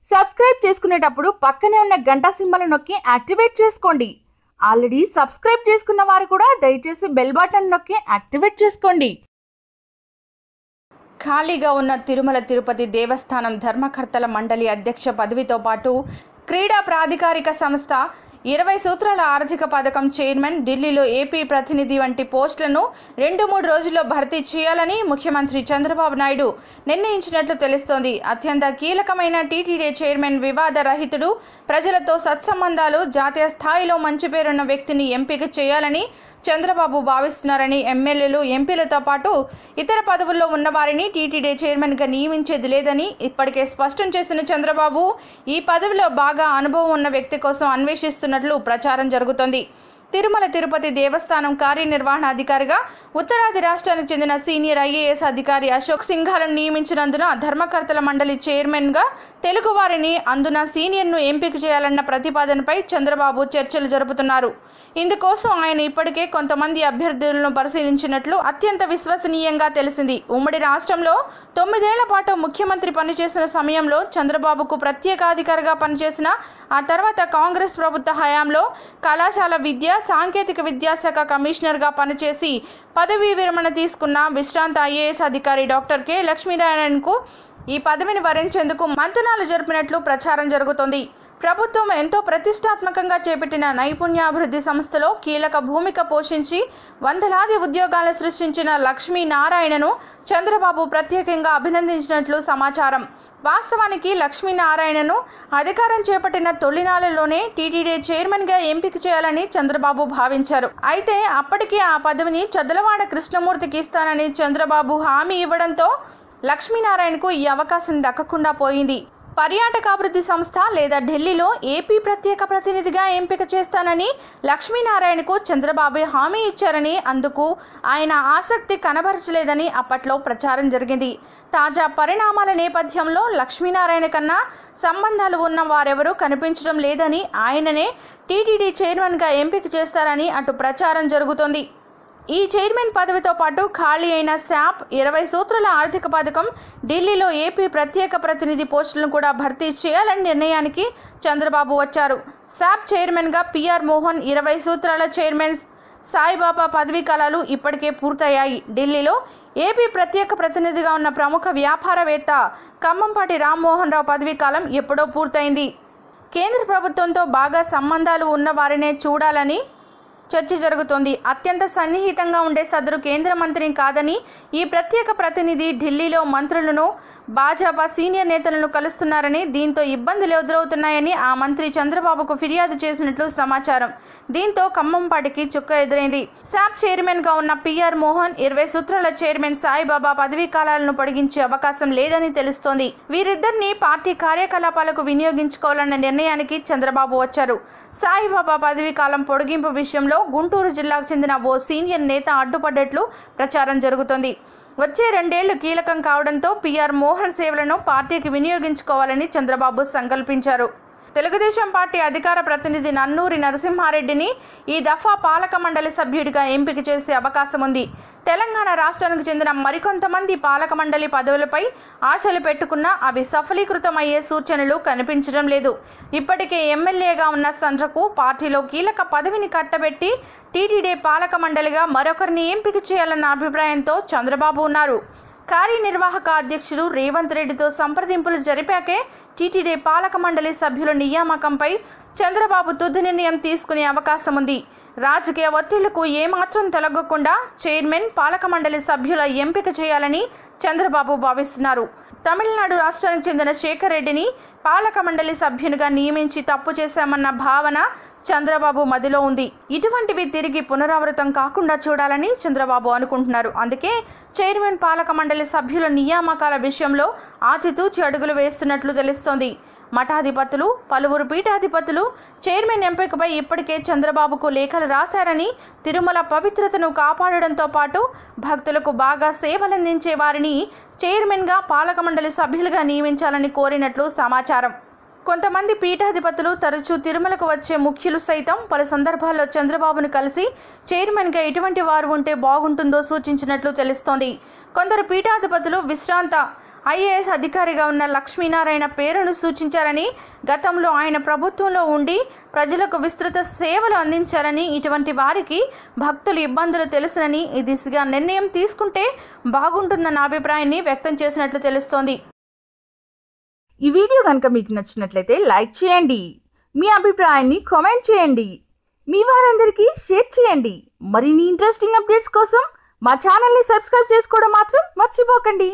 Subscribe చేసుకునేటప్పుడు పక్కనే ఉన్న గంట సింబల్ నొక్కి యాక్టివేట్ చేసుకోండి. ఆల్రెడీ సబ్స్క్రైబ్ చేసుకున్న వారు కూడా దయచేసి బెల్ బటన్ నొక్కి యాక్టివేట్ చేసుకోండి. ఖాళీగా ఉన్న తిరుమల తిరుపతి దేవస్థానం ధర్మకర్తల మండలి అధ్యక్ష పదవితో పాటు క్రీడా ప్రాధికారిక సంస్థ 20 సూత్రాల ఆర్థిక పథకం చైర్మన్, ఢిల్లీలో ఏపీ ప్రతినిధి వంటి పోస్టులను 2-3 రోజుల్లో భర్తీ చేయాలని ముఖ్యమంత్రి చంద్రబాబు నాయుడు నిర్ణయించినట్లు తెలుస్తోంది. అత్యంత కీలకమైన టీటీడీ చైర్మన్ వివాద రహితుడు, ప్రజలతో సత్సంబంధాలు, జాతీయ స్థాయిలో మంచి పేరున్న వ్యక్తిని ఎంపిక చేయాలని చంద్రబాబు భావిస్తున్నారని ఎమ్మెల్యేలు, ఎంపీలతో పాటు ఇతర పదవుల్లో ఉన్నవారిని టీటీడీ చైర్మన్గా నియమించేది లేదని ఇప్పటికే స్పష్టం చేసిన చంద్రబాబు ఈ పదవిలో బాగా అనుభవం ఉన్న వ్యక్తి కోసం అన్వేషిస్తున్నట్లు ప్రచారం జరుగుతోంది. తిరుమల తిరుపతి దేవస్థానం కార్యనిర్వహణాధికారిగా ఉత్తరాది రాష్ట్రానికి చెందిన సీనియర్ ఐఏఎస్ అధికారి అశోక్ సింఘాలను నియమించినందున ధర్మకర్తల మండలి చైర్మన్గా తెలుగువారిని, అందున సీనియర్ను ఎంపిక చేయాలన్న ప్రతిపాదనపై చంద్రబాబు చర్చలు జరుపుతున్నారు. ఇందుకోసం ఆయన ఇప్పటికే కొంతమంది అభ్యర్థులను పరిశీలించినట్లు అత్యంత విశ్వసనీయంగా తెలిసింది. ఉమ్మడి రాష్ట్రంలో 9 ఏళ్ల పాటు ముఖ్యమంత్రి పనిచేసిన సమయంలో చంద్రబాబుకు ప్రత్యేకాధికారిగా పనిచేసిన, ఆ తర్వాత కాంగ్రెస్ ప్రభుత్వ హయాంలో కళాశాల విద్య, సాంకేతిక విద్యాశాఖ కమిషనర్గా పనిచేసి పదవీ విరమణ తీసుకున్న విశ్రాంత ఐఏఎస్ అధికారి డాక్టర్ కె లక్ష్మీనారాయణకు ఈ పదవిని వరించేందుకు మంతనాలు జరిపినట్లు ప్రచారం జరుగుతోంది. ప్రభుత్వం ఎంతో ప్రతిష్టాత్మకంగా చేపట్టిన నైపుణ్యాభివృద్ధి సంస్థలో కీలక భూమిక పోషించి వందలాది ఉద్యోగాలు సృష్టించిన లక్ష్మీనారాయణను చంద్రబాబు ప్రత్యేకంగా అభినందించినట్లు సమాచారం. వాస్తవానికి లక్ష్మీనారాయణను అధికారం చేపట్టిన తొలినాళ్లలోనే టీటీడీ చైర్మన్గా ఎంపిక చేయాలని చంద్రబాబు భావించారు. అయితే అప్పటికే ఆ పదవిని చదలవాడ కృష్ణమూర్తికి ఇస్తానని చంద్రబాబు హామీ ఇవ్వడంతో లక్ష్మీనారాయణకు ఈ అవకాశం దక్కకుండా పోయింది. పర్యాటకాభివృద్ధి సంస్థ లేదా ఢిల్లీలో ఏపీ ప్రత్యేక ప్రతినిధిగా ఎంపిక చేస్తానని లక్ష్మీనారాయణకు చంద్రబాబు హామీ ఇచ్చారని, అందుకు ఆయన ఆసక్తి కనబరచలేదని అప్పట్లో ప్రచారం జరిగింది. తాజా పరిణామాల నేపథ్యంలో లక్ష్మీనారాయణ కన్నా సంబంధాలు ఉన్న వారెవరూ కనిపించడం లేదని, ఆయననే టీటీడీ చైర్మన్గా ఎంపిక చేస్తారని అటు ప్రచారం జరుగుతోంది. ఈ చైర్మన్ పదవితో పాటు ఖాళీ అయిన శాప్, 20 సూత్రాల ఆర్థిక పథకం, ఢిల్లీలో ఏపీ ప్రత్యేక ప్రతినిధి పోస్టులను కూడా భర్తీ చేయాలని నిర్ణయానికి చంద్రబాబు వచ్చారు. శాప్ చైర్మన్గా పిఆర్ మోహన్, 20 సూత్రాల చైర్మన్ సాయిబాబా పదవీ కాలాలు ఇప్పటికే పూర్తయ్యాయి. ఢిల్లీలో ఏపీ ప్రత్యేక ప్రతినిధిగా ఉన్న ప్రముఖ వ్యాపారవేత్త ఖమ్మంపాటి రామ్మోహన్ రావు పదవీ కాలం ఎప్పుడో పూర్తయింది. కేంద్ర ప్రభుత్వంతో బాగా సంబంధాలు ఉన్న వారినే చూడాలని చర్చ జరుగుతోంది. అత్యంత సన్నిహితంగా ఉండే సదరు కేంద్ర మంత్రిని కాదని ఈ ప్రత్యేక ప్రతినిధి ఢిల్లీలో మంత్రులను, భాజపా సీనియర్ నేతలను కలుస్తున్నారని, దీంతో ఇబ్బందులు ఎదురవుతున్నాయని ఆ మంత్రి చంద్రబాబుకు ఫిర్యాదు చేసినట్లు సమాచారం. దీంతో ఖమ్మంపాటికి చుక్క ఎదురైంది. శాప్ చైర్మన్గా ఉన్న పిఆర్ మోహన్, 20 సూత్రాల చైర్మన్ సాయిబాబా పదవీ కాలాలను పొడిగించే అవకాశం లేదని తెలుస్తోంది. వీరిద్దరిని పార్టీ కార్యకలాపాలకు వినియోగించుకోవాలన్న నిర్ణయానికి చంద్రబాబు వచ్చారు. సాయిబాబా పదవీ కాలం పొడిగింపు విషయంలో గుంటూరు జిల్లాకు చెందిన ఓ సీనియర్ నేత అడ్డుపడ్డట్లు ప్రచారం జరుగుతోంది. వచ్చే 2 ఏళ్లు కీలకం కావడంతో పిఆర్ మోహన్ సేవలను పార్టీకి వినియోగించుకోవాలని చంద్రబాబు సంకల్పించారు. తెలుగుదేశం పార్టీ అధికార ప్రతినిధి నన్నూరి నరసింహారెడ్డిని ఈ దఫా పాలక మండలి సభ్యుడిగా ఎంపిక చేసే అవకాశం ఉంది. తెలంగాణ రాష్ట్రానికి చెందిన మరికొంతమంది పాలక మండలి పదవులపై ఆశలు పెట్టుకున్నా అవి సఫలీకృతమయ్యే సూచనలు కనిపించడం లేదు. ఇప్పటికే ఎమ్మెల్యేగా ఉన్న సంధ్రకు పార్టీలో కీలక పదవిని కట్టబెట్టి టీటీడీ పాలక మండలిగా మరొకరిని ఎంపిక చేయాలన్న అభిప్రాయంతో చంద్రబాబు ఉన్నారు. కార్యనిర్వాహక అధ్యక్షుడు రేవంత్ రెడ్డితో సంప్రదింపులు జరిపాకే టీటీడీ పాలక మండలి సభ్యుల నియామకంపై చంద్రబాబు తుది నిర్ణయం తీసుకునే అవకాశం ఉంది. రాజకీయ ఒత్తిళ్లకు ఏమాత్రం తొలగకుండా చైర్మన్, పాలక మండలి సభ్యుల ఎంపిక చేయాలని చంద్రబాబు భావిస్తున్నారు. తమిళనాడు రాష్ట్రానికి చెందిన శేఖర్ రెడ్డిని పాలక మండలి సభ్యునిగా నియమించి తప్పు చేశామన్న భావన చంద్రబాబు మదిలో ఉంది. ఇటువంటివి తిరిగి పునరావృతం కాకుండా చూడాలని చంద్రబాబు అనుకుంటున్నారు. అందుకే చైర్మన్, పాలక మండలి సభ్యుల నియామకాల విషయంలో ఆచితూచి అడుగులు వేస్తున్నట్లు తెలుస్తోంది. మఠాధిపతులు, పలువురు పీఠాధిపతులు చైర్మన్ ఎంపికపై ఇప్పటికే చంద్రబాబుకు లేఖలు రాశారని, తిరుమల పవిత్రతను కాపాడడంతో పాటు భక్తులకు బాగా సేవలందించే వారిని చైర్మన్గా, పాలక మండలి సభ్యులుగా నియమించాలని కోరినట్లు సమాచారం. కొంతమంది పీఠాధిపతులు, తరచూ తిరుమలకు వచ్చే ముఖ్యులు సైతం పలు సందర్భాల్లో చంద్రబాబును కలిసి చైర్మన్గా ఎటువంటి వారు ఉంటే బాగుంటుందో సూచించినట్లు తెలుస్తోంది. కొందరు పీఠాధిపతులు విశ్రాంత ఐఏఎస్ అధికారిగా ఉన్న లక్ష్మీనారాయణ పేరును సూచించారని, గతంలో ఆయన ప్రభుత్వంలో ఉండి ప్రజలకు విస్తృత సేవలు అందించారని, ఇటువంటి వారికి భక్తుల ఇబ్బందులు తెలుసునని ఈ దిశగా నిర్ణయం తీసుకుంటే బాగుంటుందన్న అభిప్రాయాన్ని వ్యక్తం చేసినట్లు తెలుస్తోంది. ఈ వీడియో కనుక మీకు నచ్చినట్లయితే లైక్ చేయండి, మీ అభిప్రాయాన్ని కామెంట్ చేయండి, మీ వారందరికీ షేర్ చేయండి. మరిన్ని ఇంట్రెస్టింగ్ అప్డేట్స్ కోసం మా ఛానల్ని సబ్స్క్రైబ్ చేసుకోవడం మాత్రం మర్చిపోకండి.